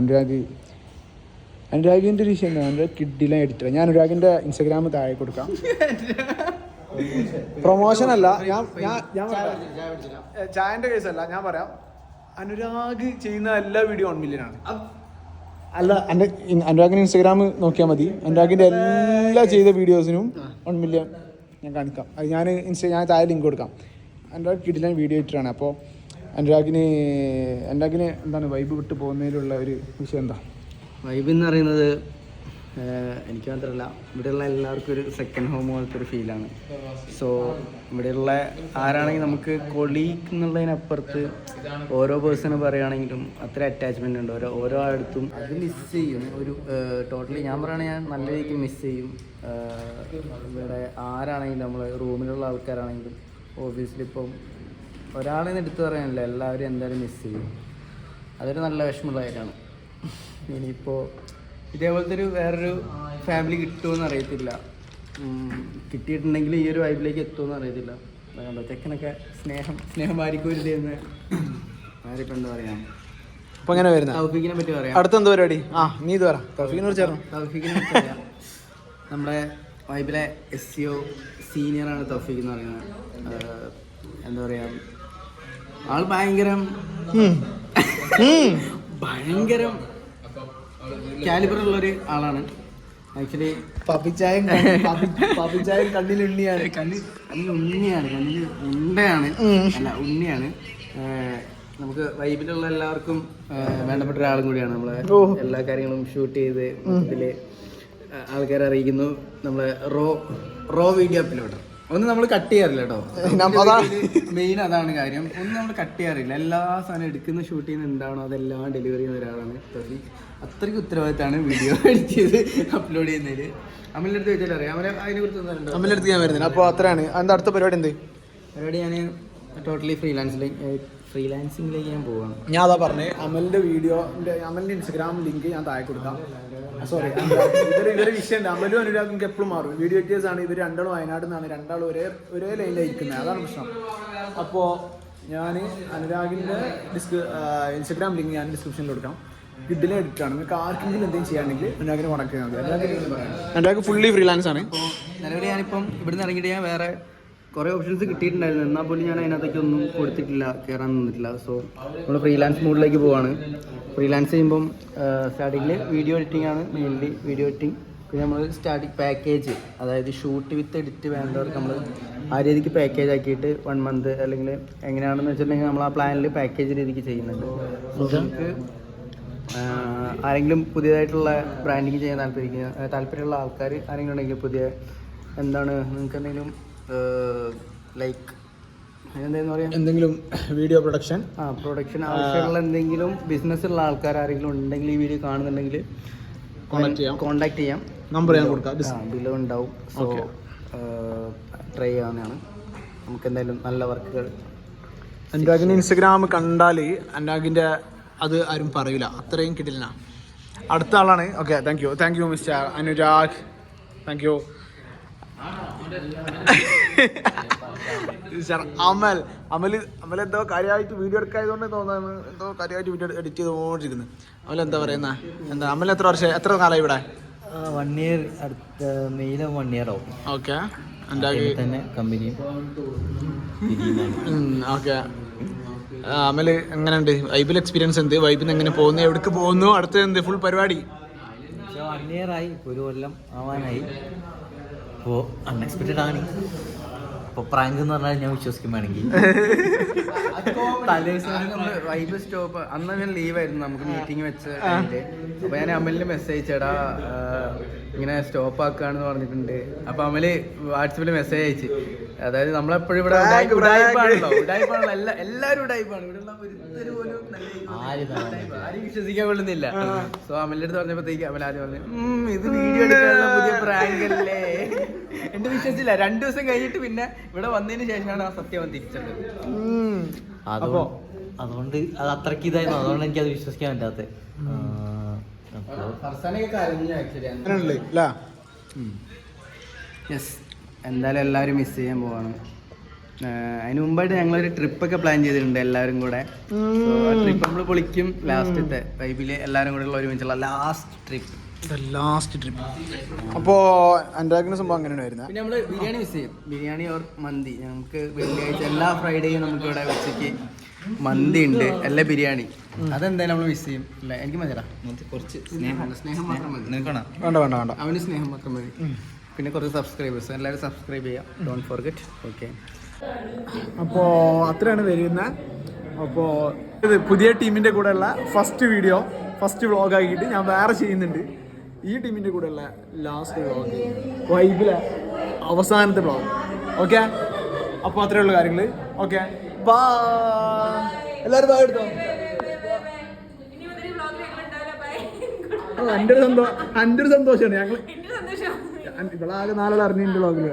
അനുരാഗിൻ്റെ ഒരു വിഷയം എന്താ, അനുരാഗ് കിഡിലെ എഡിറ്റർ. ഞാൻ അനുരാഗിൻ്റെ ഇൻസ്റ്റാഗ്രാം താഴെ കൊടുക്കാം. പ്രൊമോഷൻ അല്ല, ഞാൻ ചായൻ്റെ കേസല്ല, ഞാൻ പറയാം. അനുരാഗ് ചെയ്യുന്ന എല്ലാ വീഡിയോ 1 million ആണ്. അല്ല, അനുരാഗിന് ഇൻസ്റ്റാഗ്രാം നോക്കിയാൽ മതി. അനുരാഗിൻ്റെ എല്ലാ ചെയ്ത വീഡിയോസിനും 1 million ഞാൻ കാണിക്കാം. അത് ഞാൻ താഴെ ലിങ്ക് കൊടുക്കാം. അനുരാഗ് കിഡിലെ വീഡിയോ എഡിറ്ററാണ്. അപ്പോൾ അനുരാഗിന് എന്താണ് വൈബ് വിട്ട് പോകുന്നതിലുള്ള ഒരു വിഷയം എന്താ? വൈബ് എന്ന് പറയുന്നത് എനിക്ക് മാത്രമല്ല, ഇവിടെയുള്ള എല്ലാവർക്കും ഒരു സെക്കൻഡ് ഹോം പോലത്തെ ഒരു ഫീലാണ്. സോ ഇവിടെയുള്ള ആരാണെങ്കിലും നമുക്ക് കൊളീഗ് എന്നുള്ളതിനപ്പുറത്ത് ഓരോ പേഴ്സണ് പറയുകയാണെങ്കിലും അത്ര അറ്റാച്ച്മെൻ്റ് ഉണ്ട് ഓരോ അടുത്തും. അത് മിസ് ചെയ്യും. ഒരു ടോട്ടലി ഞാൻ പറയുകയാണെങ്കിൽ ഞാൻ നല്ല രീതിക്ക് മിസ് ചെയ്യും. ഇവിടെ ആരാണെങ്കിലും നമ്മൾ റൂമിലുള്ള ആൾക്കാരാണെങ്കിലും ഓഫീസിലിപ്പം ഒരാളെ എടുത്ത് പറയാനില്ല, എല്ലാവരും എന്തായാലും മിസ് ചെയ്യും. അതൊരു നല്ല വിഷമമുള്ള കാര്യമാണ്. ഇനിയിപ്പോൾ ഇതേപോലത്തെ വേറൊരു ഫാമിലി കിട്ടുമെന്ന് അറിയത്തില്ല. കിട്ടിയിട്ടുണ്ടെങ്കിൽ ഈ ഒരു വൈബിലേക്ക് എത്തുമെന്ന് അറിയത്തില്ല. കണ്ടോ ചെക്കനൊക്കെ സ്നേഹം വാരിക്കോരുതെന്ന് ആരിപ്പോൾ എന്താ പറയാ. അപ്പോൾ അങ്ങനെ വരുന്നത് തൗഫീഖിനെ പറ്റി പറയാം. അടുത്ത എന്താ പരിപാടി? നീ ഇത് പറ. തൗഫീഖിനെ കുറിച്ച് പറയാം. നമ്മുടെ വൈബിലെ SEO സീനിയറാണ് തൗഫീഖ് എന്ന് പറയുന്നത്. എന്താ പറയുക, ആൾ ഭയങ്കരം കാലിബറുള്ളൊരു ആളാണ്. ആക്ച്വലി പപ്പിച്ചായം കണ്ണിലുണ്ണിയാണ്. കണ്ണിൽ ഉണ്ടയാണ്, അല്ല ഉണ്ണിയാണ്. നമുക്ക് വൈബിലുള്ള എല്ലാവർക്കും വേണ്ടപ്പെട്ട ഒരാളും കൂടിയാണ്. നമ്മളെ എല്ലാ കാര്യങ്ങളും ഷൂട്ട് ചെയ്ത് മൊത്തത്തിൽ ആൾക്കാരെ അറിയിക്കുന്നു. നമ്മളെ റോ വീഡിയോ അപ്ലോഡർ. ഒന്ന് നമ്മൾ കട്ട് ചെയ്യാറില്ല കേട്ടോ, മെയിൻ അതാണ് കാര്യം. ഒന്നും നമ്മൾ കട്ട് ചെയ്യാറില്ല. എല്ലാ സാധനം എടുക്കുന്ന ഷൂട്ട് ചെയ്യുന്ന എന്താണോ അതെല്ലാം ഡെലിവറി ചെയ്യുന്ന ഒരാളാണ്. അത്രയ്ക്ക് ഉത്തരവാദിത്തമാണ് വീഡിയോ എഡിറ്റ് ചെയ്ത് അപ്ലോഡ് ചെയ്യുന്നതിൽ. അമലിൻ്റെ അടുത്ത് ചോദിച്ചാൽ അറിയാം. അതിനെ കുറിച്ച് അമലിൻ്റെ അടുത്ത് ഞാൻ വരുന്നില്ല. അപ്പോൾ അത്രയാണ്. അതിൻ്റെ അടുത്ത പരിപാടി ഞാൻ ടോട്ടലി ഫ്രീലാൻസിങ്ങിലേക്ക് ഞാൻ പോവാണ്. ഞാൻ അതാ പറഞ്ഞത്. അമലിൻ്റെ ഇൻസ്റ്റാഗ്രാം ലിങ്ക് ഞാൻ താഴെ കൊടുക്കാം. സോറി, ഇവരെ വിഷയമുണ്ട്. അമലും അനുരാഗും എപ്പോഴും മാറും. വീഡിയോ എഡിറ്റേഴ്സ് ആണ് ഇവർ. രണ്ടാളും വയനാട് നിന്നാണ്. രണ്ടാളും ഒരേ ലൈനിലായിരിക്കുന്നത്. അതാണ് പ്രശ്നം. അപ്പോൾ ഞാൻ അനുരാഗിൻ്റെ ഇൻസ്റ്റാഗ്രാം ലിങ്ക് ഞാൻ ഡിസ്ക്രിപ്ഷനിൽ കൊടുക്കാം. കിഡിലെ എഡിറ്റാണ്. നിങ്ങൾക്ക് ആർക്കെങ്കിലും എന്തെങ്കിലും ചെയ്യാണെങ്കിൽ അനുരാഗിനെ കോൺടാക്ട് ചെയ്യാൻ മതി. അനുരാഗ് ഫുള്ളി ഫ്രീലാൻസ് ആണ്. നിലവിൽ ഞാനിപ്പം ഇവിടുന്ന് ഇറങ്ങിയിട്ട് ഞാൻ വേറെ കുറേ ഓപ്ഷൻസ് കിട്ടിയിട്ടുണ്ടായിരുന്നു. എന്നാൽ പോലും ഞാൻ അതിനകത്തേക്കൊന്നും കൊടുത്തിട്ടില്ല, കയറാൻ നിന്നിട്ടില്ല. സോ നമ്മൾ ഫ്രീലാൻസ് മോഡിലേക്ക് പോവാണ്. ഫ്രീലാൻസ് ചെയ്യുമ്പം സ്റ്റാർട്ടിങ്ങിൽ വീഡിയോ എഡിറ്റിംഗ് ആണ് മെയിൻലി. വീഡിയോ എഡിറ്റിംഗ്, പിന്നെ നമ്മൾ സ്റ്റാർട്ടിങ് പാക്കേജ്, അതായത് ഷൂട്ട് വിത്ത് എഡിറ്റ് വേണ്ടവർക്ക് നമ്മൾ ആ രീതിക്ക് പാക്കേജ് ആക്കിയിട്ട് 1 month അല്ലെങ്കിൽ എങ്ങനെയാണെന്ന് വെച്ചിട്ടുണ്ടെങ്കിൽ നമ്മൾ ആ പ്ലാനിൽ പാക്കേജ് രീതിക്ക് ചെയ്യുന്നുണ്ട്. സോ നമുക്ക് ആരെങ്കിലും പുതിയതായിട്ടുള്ള ബ്രാൻഡിങ് ചെയ്യാൻ താല്പര്യമുള്ള ആൾക്കാർ ആരെങ്കിലും ഉണ്ടെങ്കിൽ പുതിയ എന്താണ് നിങ്ങൾക്ക് എന്തെങ്കിലും ലൈക്ക് എന്താണെന്ന് പറയാം, എന്തെങ്കിലും വീഡിയോ പ്രൊഡക്ഷൻ പ്രൊഡക്ഷൻ ആവശ്യമുള്ള എന്തെങ്കിലും ബിസിനസ് ഉള്ള ആൾക്കാർ ആരെങ്കിലും ഉണ്ടെങ്കിൽ ഈ വീഡിയോ കാണുന്നുണ്ടെങ്കിൽ കോൺടാക്ട് ചെയ്യാം. നമ്പർ ഞാൻ കൊടുക്കാം, ബിലോ ഉണ്ടാവും. സോ ട്രൈ ചെയ്യാവുന്നതാണ്. നമുക്ക് എന്തായാലും നല്ല വർക്കുകൾ. അനുരാഗിൻ്റെ ഇൻസ്റ്റഗ്രാം കണ്ടാൽ അനുരാഗിൻ്റെ അത് ആരും പറയില്ല, അത്രയും കിട്ടില്ല. അടുത്ത ആളാണ്. Okay, thank you mister Anurag, thank you. Amal എന്തോ കാര്യമായിട്ട് വീഡിയോ എടുക്കായതുകൊണ്ട് തോന്നുന്നു, എന്തോ കാര്യമായിട്ട് വീഡിയോ എഡിറ്റ് ചെയ്തുകൊണ്ടിരിക്കുന്നത്. അമൽ എന്താ പറയുന്ന അമൽ എത്ര കാലമായി ഇവിടെ? 1 year, അടുത്ത മെയില് 1 year ആവും. ഓക്കെ, തന്നെ കമ്പനിയും. ഓക്കെ, അമല് എങ്ങനെയുണ്ട്? വൈബിൽ എക്സ്പീരിയൻസ് എന്ത്? വൈബിൽ എങ്ങനെ പോകുന്നു? എവിടേക്ക് പോകുന്നു? അടുത്ത എന്ത് ഫുൾ പരിപാടി? 1 year ആയി, ഒരു കൊല്ലം ആവാനായി. അപ്പോൾ അൺഎക്സ്പെക്റ്റഡ് ആണ്. അപ്പോൾ പ്രാങ്ക് എന്ന് പറഞ്ഞാൽ ഞാൻ വിശ്വസിക്കും വേണമെങ്കിൽ. തലേദിവസം നമ്മൾ വൈബ് സ്റ്റോപ്പ്, അന്ന് ഞാൻ ലീവായിരുന്നു, നമുക്ക് മീറ്റിംഗ് വെച്ച ടൈമില്. അപ്പോൾ ഞാൻ അമലിന് മെസ്സേജ് ചേടാ ഇങ്ങനെ സ്റ്റോപ്പ് ആക്കുകയാണെന്ന് പറഞ്ഞിട്ടുണ്ട്. അപ്പോൾ അമല് വാട്സപ്പിൽ മെസ്സേജ് അയച്ച്, അതായത് നമ്മളെപ്പോഴും ഇവിടെ ഉടായ്പാണല്ലോ, എല്ലാവരും ഉടായ്പാണ്, ഇവിടെയുള്ള ഒരുത്തര് പോലും ആരും വിശ്വസിക്കാൻ കൊള്ളുന്നില്ല. സോ അമലിന്റെ അടുത്ത് പറഞ്ഞപ്പോഴത്തേക്ക് അമൽ ആദ്യം പറഞ്ഞു, ഇത് വീഡിയോ എടുക്കാനുള്ള പുതിയ പ്രാങ്ക് അല്ലേ. എന്റെ വിശ്വസിച്ചില്ല. 2 ദിവസം കഴിഞ്ഞിട്ട് പിന്നെ ഇവിടെ വന്നതിന് ശേഷമാണ് ആ സത്യം തിരിച്ചത്. അതുകൊണ്ട് അത് അത്രയ്ക്ക് ഇതായിരുന്നു, അതുകൊണ്ട് എനിക്കത് വിശ്വസിക്കാൻ പറ്റാത്ത. യെസ്, എന്തായാലും എല്ലാവരും മിസ് ചെയ്യാൻ പോവാണ്. അതിന് മുമ്പായിട്ട് ഞങ്ങളൊരു ട്രിപ്പൊക്കെ പ്ലാൻ ചെയ്തിട്ടുണ്ട് എല്ലാവരും കൂടെ. ട്രിപ്പ് നമ്മൾ പൊളിക്കും. ലാസ്റ്റത്തെ വൈബില് എല്ലാവരും കൂടെ ഉള്ള ഒരുമിച്ചുള്ള ലാസ്റ്റ് ട്രിപ്പ്. അപ്പോൾ അനുരാഗിന്റെ സംഭവം അങ്ങനെയാണ് വരുന്നത്. പിന്നെ നമ്മൾ ബിരിയാണി മിസ് ചെയ്യും. ബിരിയാണി ഓർ മന്തി. ഞങ്ങൾക്ക് വെള്ളിയാഴ്ച എല്ലാ ഫ്രൈഡേയും നമുക്ക് ഇവിടെ ഉച്ചയ്ക്ക് മന്തി ഉണ്ട്, അല്ല ബിരിയാണി. അതെന്തായാലും നമ്മൾ മിസ് ചെയ്യും. അല്ല എനിക്ക് മതിടാ, കുറച്ച് സ്നേഹം മാത്രം മതി. വേണ്ട അവന് സ്നേഹം മാത്രം മതി. പിന്നെ കുറച്ച് സബ്സ്ക്രൈബേഴ്സ്, എല്ലാവരും സബ്സ്ക്രൈബ് ചെയ്യാം, ഡോണ്ട് ഫോർഗെറ്റ്. ഓക്കെ, അപ്പോൾ അത്രയാണ് വരുന്നത്. അപ്പോൾ ഇത് പുതിയ ടീമിൻ്റെ കൂടെയുള്ള ഫസ്റ്റ് വ്ളോഗ് ആക്കിയിട്ട് ഞാൻ വേറെ ചെയ്യുന്നുണ്ട്. ഈ ടീമിൻ്റെ കൂടെയുള്ള ലാസ്റ്റ് വ്ളോഗ്, വൈബിലെ അവസാനത്തെ വ്ളോഗ്. ഓക്കെ, അപ്പോൾ അത്രയുള്ള കാര്യങ്ങൾ. Okay, by. എല്ലാവരും ബൈ എടുത്തോ. എൻ്റെ ഒരു സന്തോഷമാണ് ഞങ്ങൾ. ഇവളാകെ 4 അറിഞ്ഞ വ്ളോഗിൽ